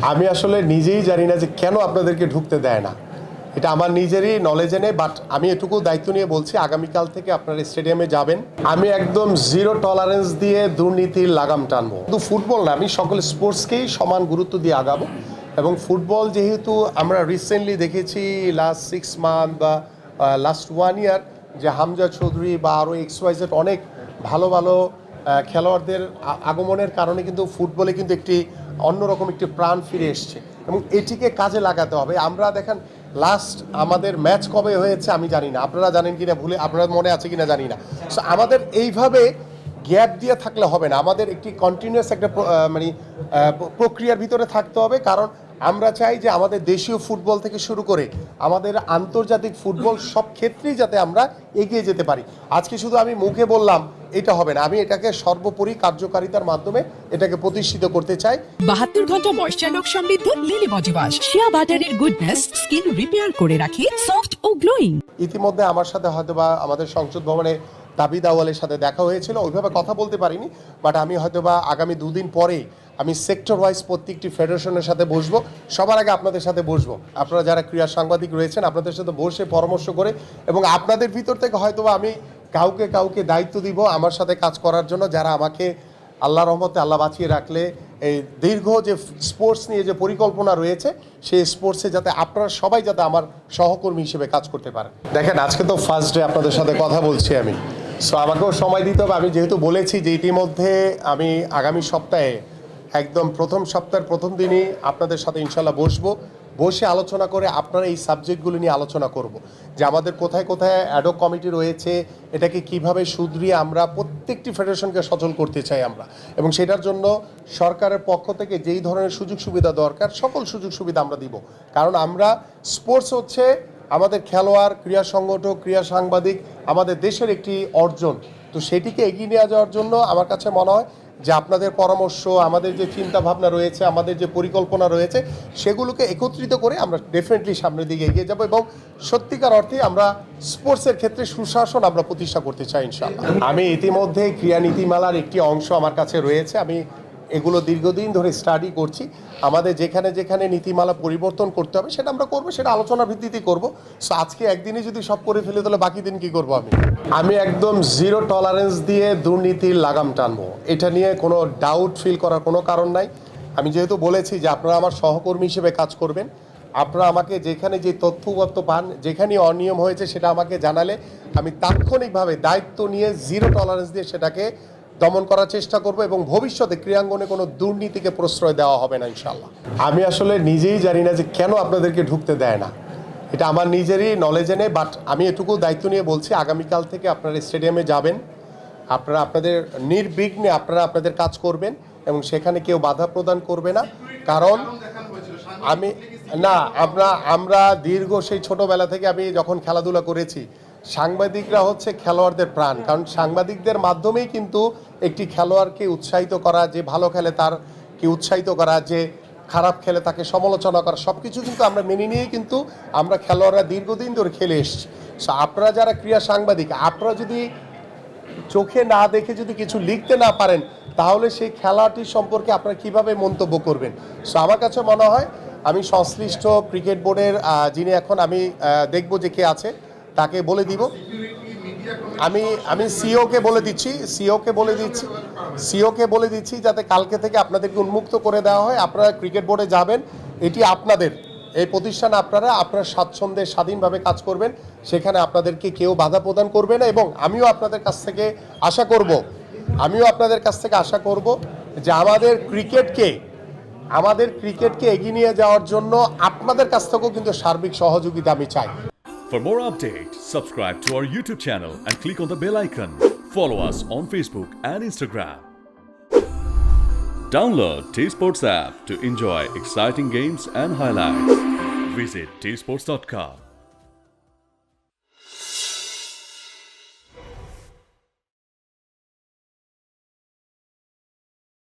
আমি আসলে নিজেই জানি না যে কেন আপনাদেরকে ঢুকতে দেয় না। এটা আমার নিজেরই নলেজে নেই, বাট আমি এটুকু দায়িত্ব নিয়ে বলছি আগামীকাল থেকে আপনারা স্টেডিয়ামে যাবেন। আমি একদম জিরো টলারেন্স দিয়ে দুর্নীতির লাগাম টানবো। শুধু ফুটবল না, আমি সকল স্পোর্টসকেই সমান গুরুত্ব দিয়ে আগাবো। এবং ফুটবল যেহেতু আমরা রিসেন্টলি দেখেছি লাস্ট 6 মান্থ বা লাস্ট 1 ইয়ার যে হামজা চৌধুরী বা আরও এক্সওয়াইজেড অনেক ভালো ভালো খেলোয়াড়দের আগমনের কারণে কিন্তু ফুটবলে কিন্তু একটি অন্যরকম একটি প্রাণ ফিরে এসছে এবং এটিকে কাজে লাগাতে হবে। আমরা দেখেন লাস্ট আমাদের ম্যাচ কবে হয়েছে আমি জানি না, আপনারা জানেন কিনা ভুলে আপনার মনে আছে কিনা জানি না। সো আমাদের এইভাবে গ্যাপ দিয়ে থাকলে হবে না, আমাদের একটি কন্টিনিউয়াস একটা প্রক্রিয়ার ভিতরে থাকতে হবে। কারণ আমরা চাই যে আমাদের দেশীয় ফুটবল থেকে শুরু করে আমাদের আন্তর্জাতিক ফুটবল সব ক্ষেত্রেই যাতে আমরা এগিয়ে যেতে পারি। আজকে শুধু আমি মুখে বললাম এটা হবে না, আমি এটাকে সর্বোপরি কার্যকারিতার মাধ্যমে এটাকে প্রতিষ্ঠিত করতে চাই। 72 ঘন্টা ময়েশ্চার লক সমৃদ্ধ লিলি বডি ওয়াশ, শিয়া বাটারের গুডনেস স্কিন রিপেয়ার করে রাখে সফট ও গ্লোয়িং। ইতিমধ্যে আমার সাথে হয়তোবা আমাদের সংসদ ভবনে দাবিদ আউয়ালের সাথে দেখা হয়েছিল, ওইভাবে কথা বলতে পারিনি, বাট আমি হয়তোবা আগামী 2 দিন পরেই আমি সেক্টর ওয়াইজ প্রত্যেকটি ফেডারেশনের সাথে বসবো। সবার আগে আপনাদের সাথে বসবো, আপনারা যারা ক্রীড়া সাংবাদিক রয়েছেন আপনাদের সাথে বসে পরামর্শ করে, এবং আপনাদের ভিতর থেকে হয়তোবা আমি কাউকে কাউকে দায়িত্ব দিব আমার সাথে কাজ করার জন্য, যারা আমাকে আল্লাহর রহমতে আল্লাহ বাঁচিয়ে রাখলে এই দীর্ঘ যে স্পোর্টস নিয়ে যে পরিকল্পনা রয়েছে সেই স্পোর্টসে যাতে আপনারা সবাই যাতে আমার সহকর্মী হিসেবে কাজ করতে পারেন। দেখেন আজকে তো ফার্স্ট ডে আপনাদের সাথে কথা বলছি আমি, সো আমাকেও সময় দিতে হবে। আমি যেহেতু বলেছি যে ইতিমধ্যে আমি আগামী সপ্তাহে একদম প্রথম সপ্তাহের প্রথম দিনই আপনাদের সাথে ইনশাল্লাহ বসে আলোচনা করে আপনারা এই সাবজেক্টগুলো নিয়ে আলোচনা করব যে আমাদের কোথায় কোথায় অ্যাডক কমিটি রয়েছে, এটাকে কিভাবে শুধরিয়ে আমরা প্রত্যেকটি ফেডারেশনকে সচল করতে চাই আমরা, এবং সেটার জন্য সরকারের পক্ষ থেকে যেই ধরনের সুযোগ সুবিধা দরকার সকল সুযোগ সুবিধা আমরা দিব। কারণ আমরা স্পোর্টস হচ্ছে আমাদের খেলোয়াড়, ক্রীড়া সংগঠক, ক্রীড়া সাংবাদিক আমাদের দেশের একটি অর্জন। তো সেটিকে এগিয়ে নিয়ে যাওয়ার জন্য আমার কাছে মনে হয় যে আপনাদের পরামর্শ, আমাদের যে চিন্তা ভাবনা রয়েছে, আমাদের যে পরিকল্পনা রয়েছে সেগুলোকে একত্রিত করে আমরা ডেফিনেটলি সামনের দিকে এগিয়ে যাব এবং সত্যিকার অর্থে আমরা স্পোর্টসের ক্ষেত্রে সুশাসন আমরা প্রতিষ্ঠা করতে চাই ইনশাআল্লাহ। আমি ইতিমধ্যে ক্রীড়া নীতিমালার একটি অংশ আমার কাছে রয়েছে, আমি এগুলো দীর্ঘদিন ধরে স্টাডি করছি। আমাদের যেখানে যেখানে নীতিমালা পরিবর্তন করতে হবে সেটা আমরা করবো, সেটা আলোচনার ভিত্তিতেই করবো। সো আজকে একদিনই যদি সব করে ফেলে তাহলে বাকি দিন কী করবো? আমি একদম জিরো টলারেন্স দিয়ে দুর্নীতির লাগাম টানবো, এটা নিয়ে কোনো ডাউট ফিল করার কোনো কারণ নাই। আমি যেহেতু বলেছি যে আপনারা আমার সহকর্মী হিসেবে কাজ করবেন, আপনারা আমাকে যেখানে যে তথ্যগত পান, যেখানে অনিয়ম হয়েছে সেটা আমাকে জানালে আমি তাৎক্ষণিকভাবে দায়িত্ব নিয়ে জিরো টলারেন্স দিয়ে সেটাকে দমন করার চেষ্টা করব এবং ভবিষ্যতে ক্রীড়াঙ্গনে কোনো দুর্নীতিকে প্রশ্রয় দেওয়া হবে না ইনশাল্লাহ। আমি আসলে নিজেই জানি না যে কেন আপনাদেরকে ঢুকতে দেয় না, এটা আমার নিজেরই নলেজে নেই, বাট আমি এটুকু দায়িত্ব নিয়ে বলছি আগামীকাল থেকে আপনারা স্টেডিয়ামে যাবেন, আপনারা আপনাদের নির্বিঘ্নে আপনারা আপনাদের কাজ করবেন এবং সেখানে কেউ বাধা প্রদান করবে না। কারণ আমরা দীর্ঘ সেই ছোটোবেলা থেকে আমি যখন খেলাধুলা করেছি, সাংবাদিকরা হচ্ছে খেলোয়াড়দের প্রাণ। কারণ সাংবাদিকদের মাধ্যমেই কিন্তু একটি খেলোয়াড়কে উৎসাহিত করা, যে ভালো খেলে তারকে উৎসাহিত করা, যে খারাপ খেলে তাকে সমালোচনা করা, সব কিছু কিন্তু আমরা মেনে নিয়েই কিন্তু আমরা খেলোয়াড়রা দীর্ঘদিন ধরে খেলে এসছি। সো আপনারা যারা ক্রীড়া সাংবাদিক, আপনারা যদি চোখে না দেখে যদি কিছু লিখতে না পারেন তাহলে সেই খেলাটি সম্পর্কে আপনারা কিভাবে মন্তব্য করবেন? সো আমার কাছে মনে হয় আমি সংশ্লিষ্ট ক্রিকেট বোর্ডের যিনি এখন আমি দেখব যে কে আছে তাকে বলে দিব। আমি সিওকে বলে দিচ্ছি যাতে কালকে থেকে আপনাদেরকে উন্মুক্ত করে দেওয়া হয়। আপনারা ক্রিকেট বোর্ডে যাবেন, এটি আপনাদের এই প্রতিষ্ঠান, আপনারা স্বাচ্ছন্দ্যে স্বাধীনভাবে কাজ করবেন, সেখানে আপনাদেরকে কেউ বাধা প্রদান করবে না। এবং আমিও আপনাদের কাছ থেকে আশা করব যে আমাদের ক্রিকেটকে এগিয়ে নিয়ে যাওয়ার জন্য আপনাদের কাছ থেকেও কিন্তু সার্বিক সহযোগিতা আমি চাই। For more updates, subscribe to our YouTube channel and click on the bell icon. Follow us on Facebook and Instagram. Download T-Sports app to enjoy exciting games and highlights. Visit tsports.com.